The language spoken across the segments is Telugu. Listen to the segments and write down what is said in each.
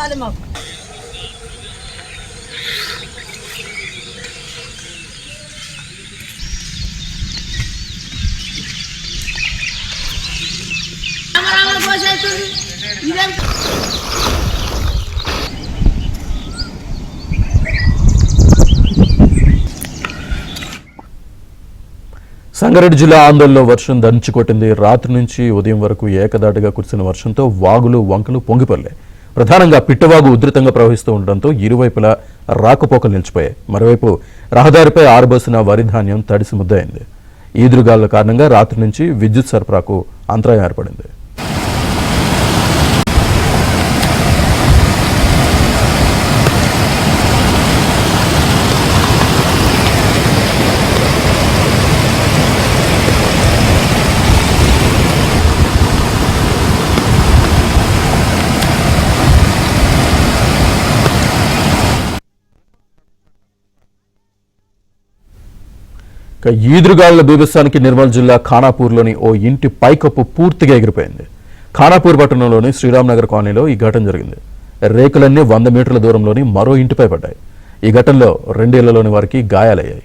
కావాలి మాకు. సంగారెడ్డి జిల్లా ఆందోళనలో వర్షం దంచుకొట్టింది. రాత్రి నుంచి ఉదయం వరకు ఏకదాటిగా కురిసిన వర్షంతో వాగులు వంకలు పొంగిపొర్లాయి. ప్రధానంగా పిట్టవాగు ఉధృతంగా ప్రవహిస్తూ ఉండడంతో ఇరువైపులా రాకపోకలు నిలిచిపోయాయి. మరోవైపు రహదారిపై ఆరబోసిన వరి ధాన్యం తడిసి ముద్దయింది. ఈదురుగాలుల కారణంగా రాత్రి నుంచి విద్యుత్ సరఫరాకు అంతరాయం ఏర్పడింది. ఈదురుగాలుల బీభత్సానికి నిర్మల్ జిల్లా ఖానాపూర్లోని ఓ ఇంటి పైకప్పు పూర్తిగా ఎగిరిపోయింది. ఖానాపూర్ పట్టణంలోని శ్రీరామ్నగర్ కాలనీలో ఈ ఘటన జరిగింది. రేకులన్నీ 100 మీటర్ల దూరంలోని మరో ఇంటిపై పడ్డాయి. ఈ ఘటనలో 2 ఇళ్లలోని వారికి గాయాలయ్యాయి.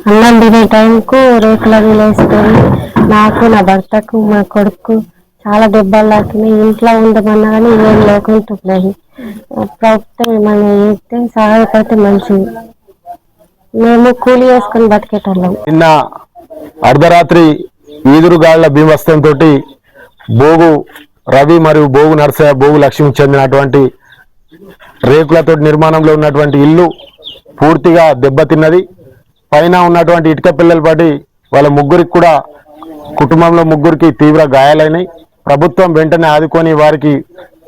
అన్నం తినే టైంకు రేకులవి లేసుకొని నాకు, నా భర్తకు, మా కొడుకు చాలా దెబ్బలు తాకినాయి. ఇంట్లో ఉండమన్నా కానీ ఏం లేకుంటున్నాయి. ప్రభుత్వం ఏమైనా చేస్తే సహాయపడితే మంచిది. మేము కూలి వేసుకొని బతికేటోళ్ళం. నిన్న అర్ధరాత్రి ఈదురుగాళ్ల భీమస్తంతో బోగు రవి మరియు బోగు నర్సయ్య, బోగు లక్ష్మికి చెందినటువంటి రేకులతో నిర్మాణంలో ఉన్నటువంటి ఇల్లు పూర్తిగా దెబ్బతిన్నది. పైన ఉన్నటువంటి ఇటుక పిల్లలు పడి వాళ్ళ ముగ్గురికి కూడా, కుటుంబంలో ముగ్గురికి తీవ్ర గాయాలైనాయి. ప్రభుత్వం వెంటనే ఆదుకొని వారికి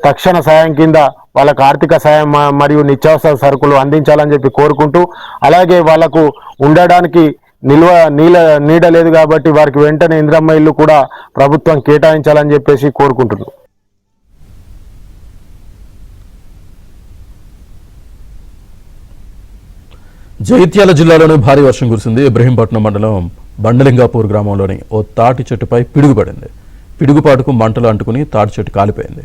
తక్షణ సాయం కింద వాళ్ళకు ఆర్థిక సాయం మరియు నిత్యావసర సరుకులు అందించాలని చెప్పి కోరుకుంటూ, అలాగే వాళ్లకు ఉండడానికి నీడ లేదు కాబట్టి వారికి వెంటనే ఇంద్రమ్మ ఇల్లు కూడా ప్రభుత్వం కేటాయించాలని చెప్పేసి కోరుకుంటున్నాం. జగిత్యాల జిల్లాలోని భారీ వర్షం కురిసింది. ఇబ్రహీంపట్నం మండలం బండలింగాపూర్ గ్రామంలోని ఓ తాటి చెట్టుపై పిడుగుపడింది. పిడుగుపాటుకు మంటలు అంటుకుని తాటి చెట్టు కాలిపోయింది.